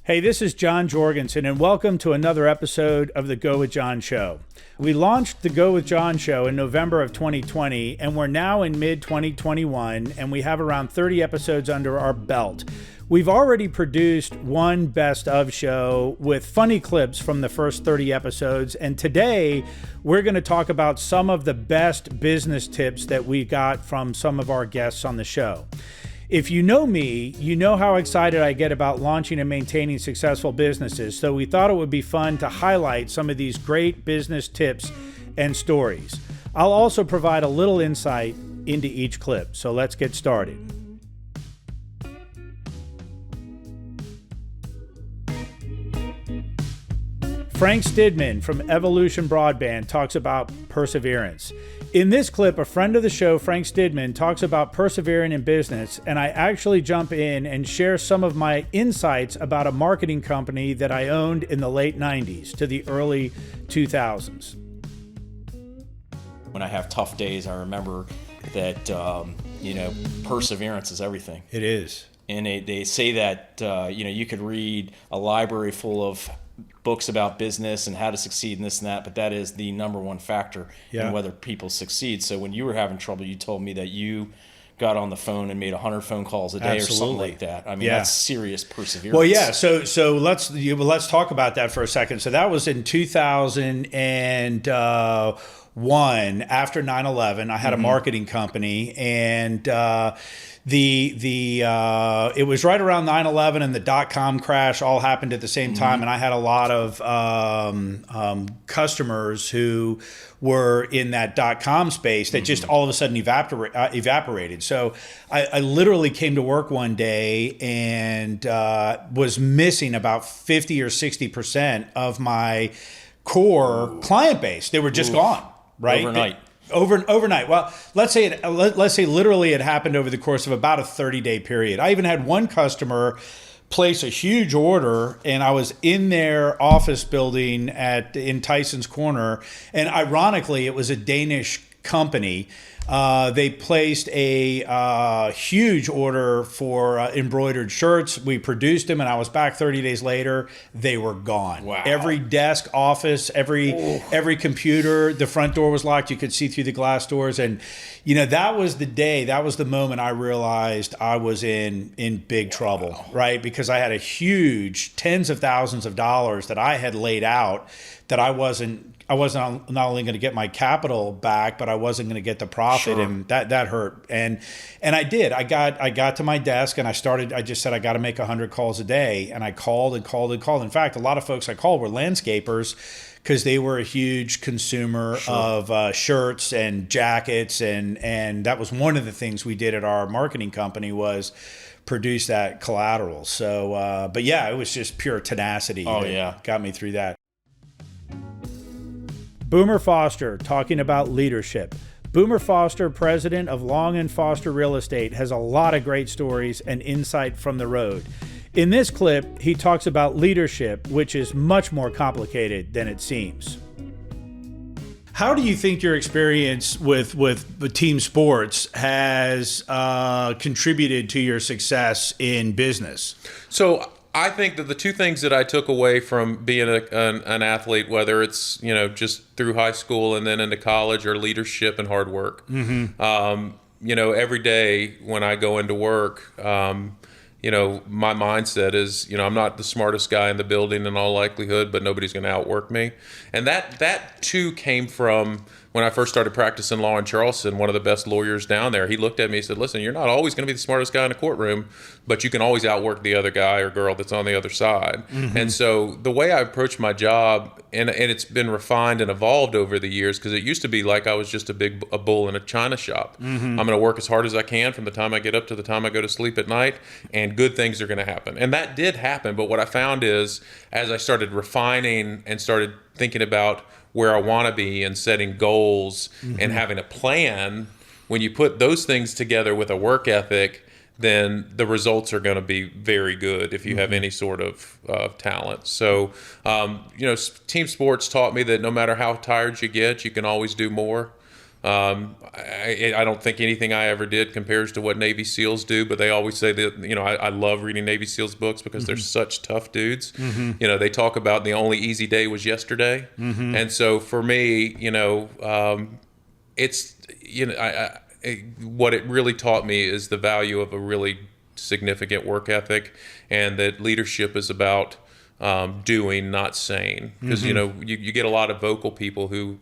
Hey, this is John Jorgensen, and welcome to another episode of the Go with John Show. We launched the Go with John Show in November of 2020, and we're now in mid-2021, and we have around 30 episodes under our belt. We've already produced one best of show with funny clips from the first 30 episodes, and today we're going to talk about some of the best business tips that we got from some of our guests on the show. If you know me, you know how excited I get about launching and maintaining successful businesses, so we thought it would be fun to highlight some of these great business tips and stories. I'll also provide a little insight into each clip, so let's get started. Frank Stidman from Evolution Broadband talks about perseverance. In this clip, a friend of the show, Frank Stidman, talks about persevering in business, and I actually jump in and share some of my insights about a marketing company that I owned in the late 90s to the early 2000s. When I have tough days, I remember that, perseverance is everything. It is. And they say that, you could read a library full of books about business and how to succeed and this and that, but that is the number one factor in whether people succeed. So when you were having trouble, you told me that you got on the phone and made 100 phone calls a day. Absolutely. Or something like that. I mean, that's serious perseverance. Well, yeah. So let's talk about that for a second. So that was in 2001 after 9/11. I had a marketing company, and it was right around 9/11 and the dot-com crash all happened at the same time. And I had a lot of customers who were in that dot-com space that just all of a sudden evaporated. So I literally came to work one day and was missing about 50 or 60% of my core client base. They were just gone, right? Overnight. Well, let's say literally it happened over the course of about a 30-day period. I even had one customer place a huge order, and I was in their office building in Tyson's Corner, and ironically, it was a Danish company. They placed a huge order for embroidered shirts. We produced them, and I was back 30 days later. They were gone. Wow. Every desk, office, every computer, the front door was locked. You could see through the glass doors. And, that was the day, that was the moment I realized I was in big trouble, right? Because I had a huge tens of thousands of dollars that I had laid out that I wasn't not only going to get my capital back, but I wasn't going to get the profit. Sure. And that hurt. And I did. I got to my desk and I just said, I got to make 100 calls a day. And I called and called and called. In fact, a lot of folks I called were landscapers because they were a huge consumer of shirts and jackets. And that was one of the things we did at our marketing company was produce that collateral. So, but yeah, it was just pure tenacity that got me through that. Boomer Foster talking about leadership. Boomer Foster, president of Long & Foster Real Estate, has a lot of great stories and insight from the road. In this clip, he talks about leadership, which is much more complicated than it seems. How do you think your experience with team sports has contributed to your success in business? So I think that the two things that I took away from being an athlete, whether it's just through high school and then into college, are leadership and hard work. Every day when I go into work, my mindset is I'm not the smartest guy in the building in all likelihood, but nobody's going to outwork me, and that too came from when I first started practicing law in Charleston. One of the best lawyers down there, he looked at me and said, listen, you're not always going to be the smartest guy in the courtroom, but you can always outwork the other guy or girl that's on the other side. And so the way I approach my job, and it's been refined and evolved over the years, because it used to be like I was just a bull in a china shop. I'm going to work as hard as I can from the time I get up to the time I go to sleep at night, and good things are going to happen. And that did happen, but what I found is, as I started refining and started thinking about where I want to be and setting goals and having a plan, when you put those things together with a work ethic, then the results are going to be very good if you have any sort of talent. So, team sports taught me that no matter how tired you get, you can always do more. I don't think anything I ever did compares to what Navy SEALs do, but they always say that, I love reading Navy SEALs books because they're such tough dudes. They talk about the only easy day was yesterday. And so for me, it's, what it really taught me is the value of a really significant work ethic, and that leadership is about doing, not saying. Because, you get a lot of vocal people who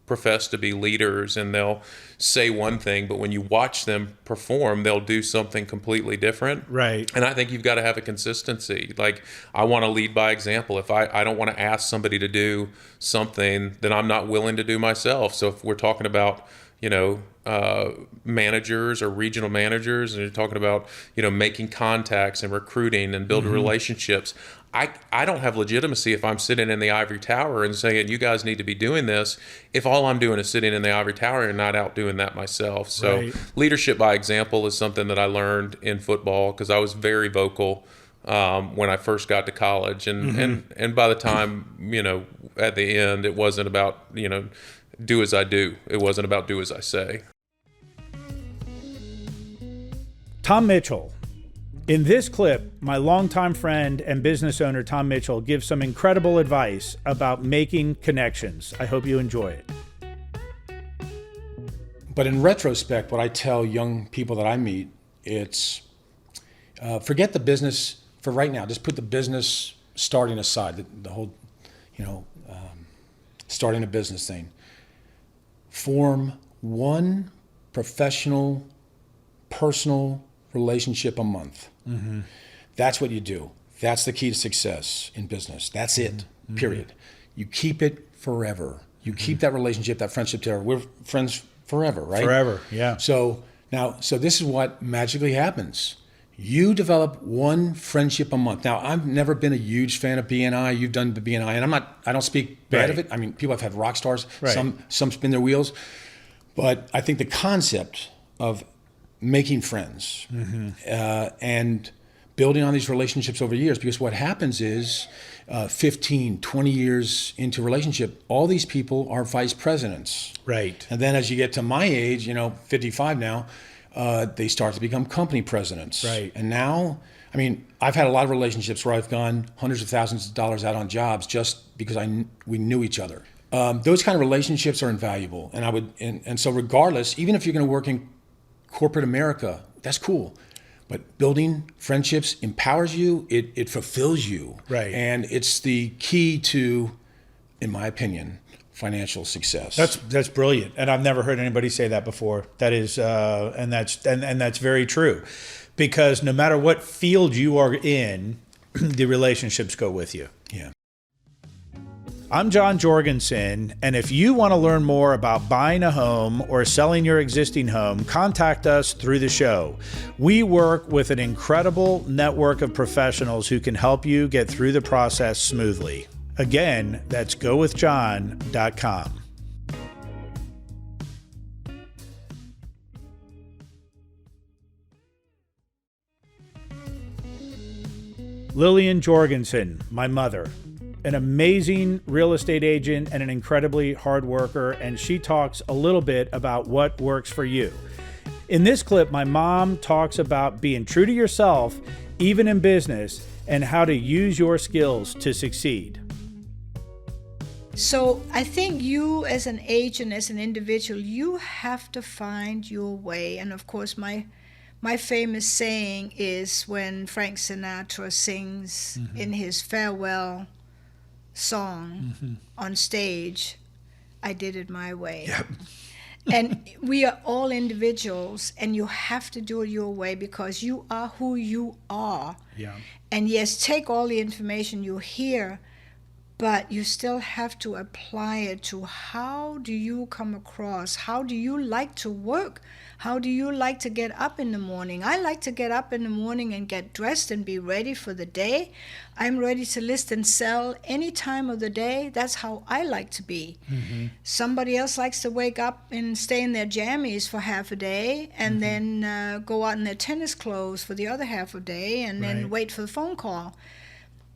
profess to be leaders, and they'll say one thing, but when you watch them perform, they'll do something completely different. Right. And I think you've got to have a consistency. Like, I want to lead by example. If I don't want to ask somebody to do something that I'm not willing to do myself. So if we're talking about, managers or regional managers, and you're talking about, making contacts and recruiting and building relationships, I don't have legitimacy if I'm sitting in the ivory tower and saying, you guys need to be doing this, if all I'm doing is sitting in the ivory tower and not out doing that myself. So leadership by example is something that I learned in football, because I was very vocal when I first got to college. And by the time, at the end, it wasn't about, do as I do. It wasn't about do as I say. Tom Mitchell. In this clip, my longtime friend and business owner, Tom Mitchell, gives some incredible advice about making connections. I hope you enjoy it. But in retrospect, what I tell young people that I meet, it's forget the business for right now. Just put the business starting aside, the whole, starting a business thing. Form one professional, personal relationship a month. That's what you do. That's the key to success in business. That's it, period. You keep it forever. You keep that relationship, that friendship together. We're friends forever, right? Forever, yeah. So this is what magically happens. You develop one friendship a month. Now, I've never been a huge fan of BNI. You've done the BNI, and I don't speak bad of it. I mean, people have had rock stars. Right. Some spin their wheels. But I think the concept of making friends and building on these relationships over the years, because what happens is 15, 20 years into a relationship, all these people are vice presidents. Right. And then as you get to my age, 55 now, they start to become company presidents. Right. And now, I've had a lot of relationships where I've gone hundreds of thousands of dollars out on jobs just because we knew each other. Those kind of relationships are invaluable. And so regardless, even if you're going to work in corporate America, that's cool. But building friendships empowers you, it fulfills you. Right. And it's the key to, in my opinion, financial success. That's brilliant. And I've never heard anybody say that before. That is and that's very true. Because no matter what field you are in, the relationships go with you. Yeah. I'm John Jorgensen, and if you want to learn more about buying a home or selling your existing home, contact us through the show. We work with an incredible network of professionals who can help you get through the process smoothly. Again, that's gowithjohn.com. Lillian Jorgensen, my mother. An amazing real estate agent and an incredibly hard worker, and she talks a little bit about what works for you. In this clip, my mom talks about being true to yourself, even in business, and how to use your skills to succeed. So I think you as an agent, as an individual, you have to find your way. And of course, my famous saying is when Frank Sinatra sings in his farewell song on stage, I did it my way. Yep. And we are all individuals, and you have to do it your way because you are who you are. Yeah. And yes, take all the information you hear, but you still have to apply it to how do you come across? How do you like to work? How do you like to get up in the morning? I like to get up in the morning and get dressed and be ready for the day. I'm ready to list and sell any time of the day. That's how I like to be. Somebody else likes to wake up and stay in their jammies for half a day and then go out in their tennis clothes for the other half a day and then wait for the phone call.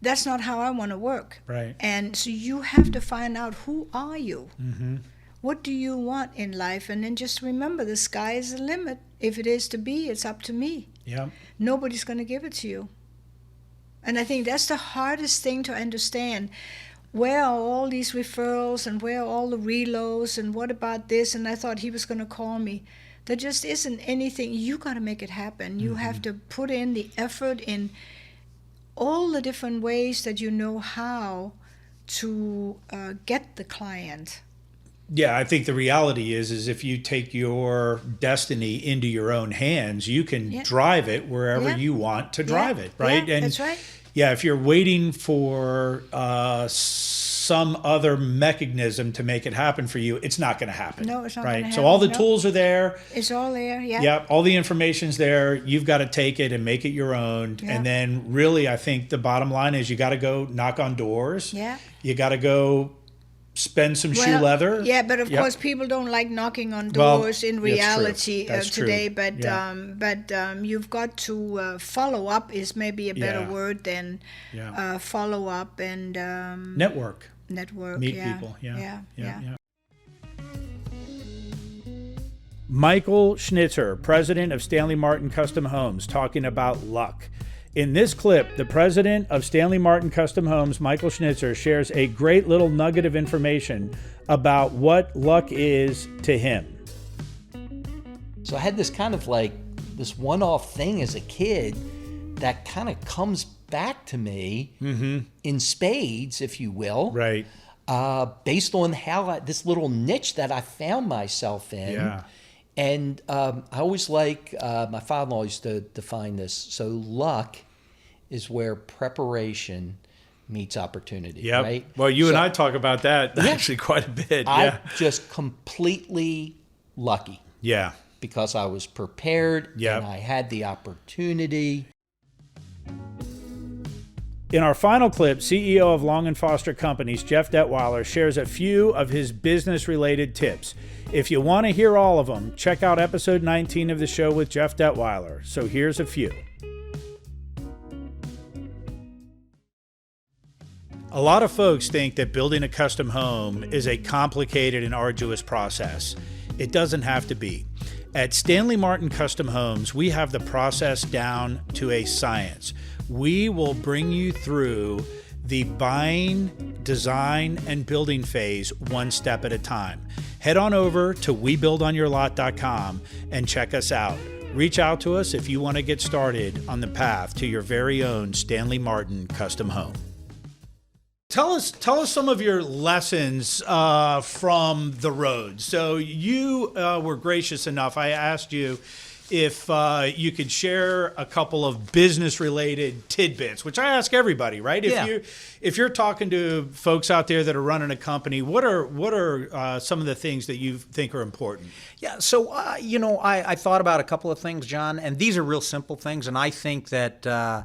That's not how I want to work. Right. And so you have to find out, who are you? What do you want in life? And then just remember, the sky is the limit. If it is to be, it's up to me. Yeah. Nobody's going to give it to you. And I think that's the hardest thing to understand. Where are all these referrals, and where are all the reloads, and what about this? And I thought he was going to call me. There just isn't anything. You got to make it happen. You have to put in the effort in all the different ways that you know how to get the client. Yeah, I think the reality is if you take your destiny into your own hands, you can drive it wherever you want to drive it, right? Yeah, and that's right. Yeah, if you're waiting for some other mechanism to make it happen for you, it's not going to happen. No, it's not right? going to happen. So all the tools are there. It's all there, yeah. Yeah, all the information's there. You've got to take it and make it your own. Yeah. And then really, I think the bottom line is you got to go knock on doors. Yeah. You got to go spend some shoe leather. Yeah, but of course, people don't like knocking on doors in reality today. True. But you've got to follow up is maybe a better word than follow up and network. Meet people. Yeah. Michael Schnitzer, president of Stanley Martin Custom Homes, talking about luck. In this clip, the president of Stanley Martin Custom Homes, Michael Schnitzer, shares a great little nugget of information about what luck is to him. So I had this kind of like this one-off thing as a kid that kind of comes back to me in spades, if you will. Right. Based on how this little niche that I found myself in. Yeah. And I always like, my father-in-law used to define this. So luck is where preparation meets opportunity, right? Well, you and I talk about that actually quite a bit. I'm just completely lucky. Yeah. Because I was prepared and I had the opportunity. In our final clip, CEO of Long & Foster Companies, Jeff Detweiler, shares a few of his business-related tips. If you want to hear all of them, check out episode 19 of the show with Jeff Detweiler. So here's a few. A lot of folks think that building a custom home is a complicated and arduous process. It doesn't have to be. At Stanley Martin Custom Homes, we have the process down to a science. We will bring you through the buying, design, and building phase one step at a time. Head on over to webuildonyourlot.com and check us out. Reach out to us if you want to get started on the path to your very own Stanley Martin custom home. Tell us some of your lessons from the road. So you were gracious enough. I asked you if you could share a couple of business-related tidbits, which I ask everybody, right? If you're talking to folks out there that are running a company, what are some of the things that you think are important? Yeah, so I thought about a couple of things, John, and these are real simple things, and I think that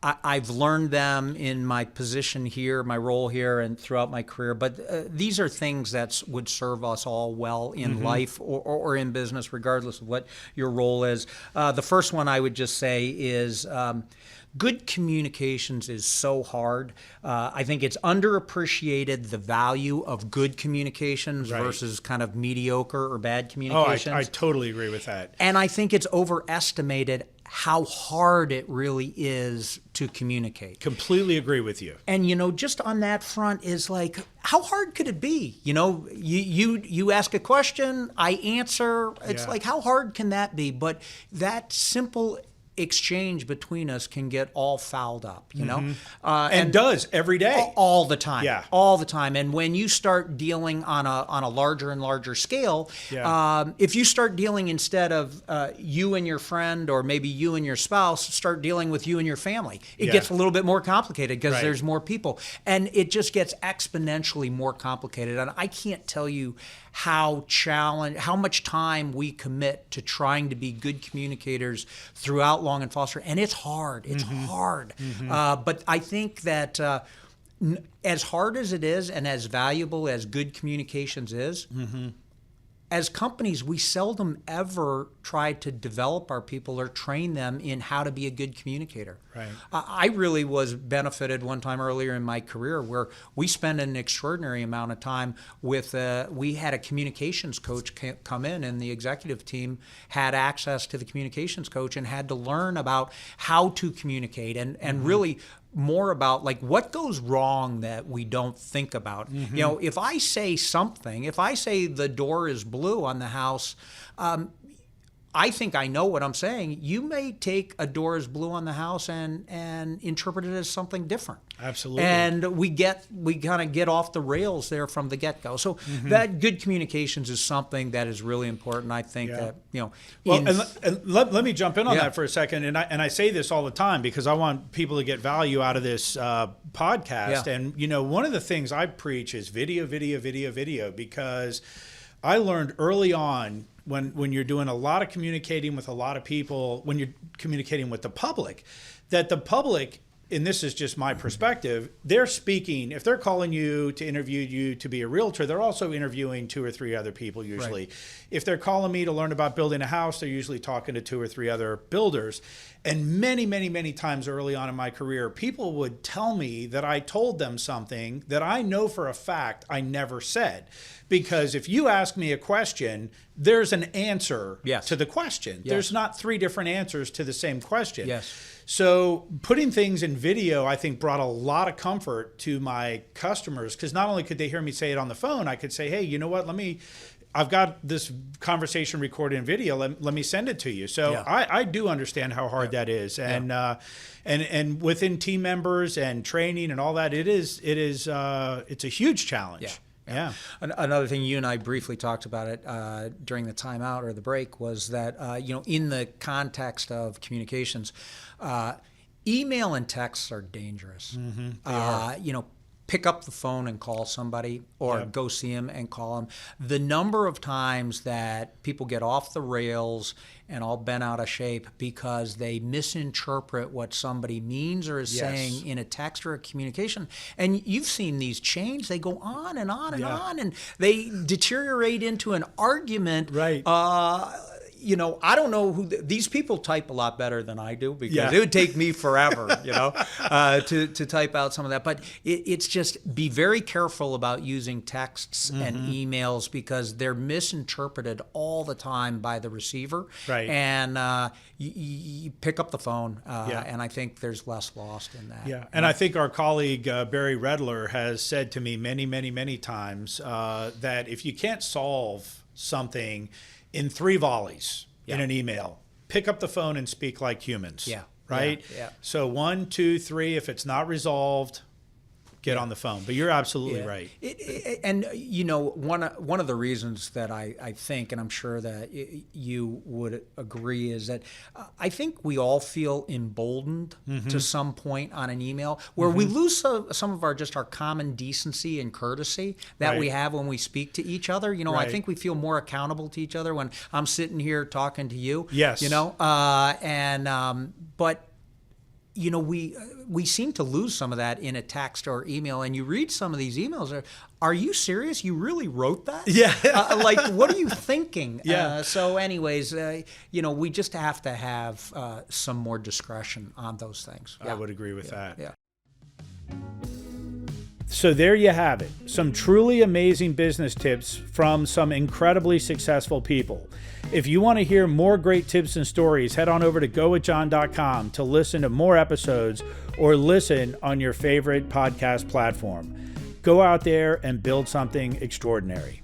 I've learned them in my position here, my role here, and throughout my career. But these are things that would serve us all well in life or in business, regardless of what your role is. The first one I would just say is good communications is so hard. I think it's underappreciated, the value of good communications versus kind of mediocre or bad communications. I totally agree with that. And I think it's overestimated how hard it really is to communicate. Completely agree with you. And just on that front is like, how hard could it be? You ask a question, I answer. It's like, how hard can that be? But that simple exchange between us can get all fouled up, and does every day, all the time, all the time. And when you start dealing on a larger and larger scale, if you start dealing instead of you and your friend, or maybe you and your spouse, start dealing with you and your family, it gets a little bit more complicated because there's more people, and it just gets exponentially more complicated. And I can't tell you how much time we commit to trying to be good communicators throughout Long & Foster, and it's hard. It's hard. But I think that as hard as it is and as valuable as good communications is, as companies, we seldom ever try to develop our people or train them in how to be a good communicator. Right. I really was benefited one time earlier in my career where we spent an extraordinary amount of time with, we had a communications coach come in, and the executive team had access to the communications coach and had to learn about how to communicate and really more about like what goes wrong that we don't think about. You know, if I say something, if I say the door is blue on the house, I think I know what I'm saying. You may take a door is blue on the house and interpret it as something different. Absolutely. And we kind of get off the rails there from the get-go. So that good communications is something that is really important. I think that, you know. Well, and let me jump in on that for a second. And I say this all the time because I want people to get value out of this podcast. Yeah. And, you know, one of the things I preach is video, because I learned early on when you're doing a lot of communicating with a lot of people, when you're communicating with the public, that the public, and this is just my perspective, they're speaking, if they're calling you to interview you to be a realtor, they're also interviewing 2 or 3 other people usually. Right. If they're calling me to learn about building a house, they're usually talking to 2 or 3 other builders. And many times early on in my career, people would tell me that I told them something that I know for a fact I never said. Because if you ask me a question, there's an answer to the question. Yes. There's not 3 different answers to the same question. Yes. So putting things in video, I think, brought a lot of comfort to my customers, because not only could they hear me say it on the phone, I could say, hey, you know what, I've got this conversation recorded in video. Let me send it to you. So I do understand how hard that is, and within team members and training and all that, it's a huge challenge. Yeah. Another thing, you and I briefly talked about it during the timeout or the break, was that you know, in the context of communications, email and texts are dangerous. You know, pick up the phone and call somebody, or go see them and call them. The number of times that people get off the rails and all bent out of shape because they misinterpret what somebody means or is saying in a text or a communication. And you've seen these chains, they go on and on and on, and they deteriorate into an argument. Right. You know, I don't know who these people type a lot better than I do, because it would take me forever, you know, to type out some of that. But it's just, be very careful about using texts and emails, because they're misinterpreted all the time by the receiver. Right. And you pick up the phone, and I think there's less lost in that. Yeah. And I think our colleague Barry Redler has said to me many times that if you can't solve something in 3 volleys in an email, pick up the phone and speak like humans. Right? Yeah. So 1, 2, 3, if it's not resolved, get on the phone. But you're absolutely right. And you know, one of the reasons that I think, and I'm sure that you would agree, is that I think we all feel emboldened to some point on an email, where we lose some of our common decency and courtesy that we have when we speak to each other. You know, I think we feel more accountable to each other when I'm sitting here talking to you. Yes. You know, but you know, we seem to lose some of that in a text or email. And you read some of these emails, are you serious? You really wrote that? Yeah. Like, what are you thinking? Yeah. So anyways, you know, we just have to have some more discretion on those things. I would agree with that. Yeah. So there you have it. Some truly amazing business tips from some incredibly successful people. If you want to hear more great tips and stories, head on over to gowithjohn.com to listen to more episodes, or listen on your favorite podcast platform. Go out there and build something extraordinary.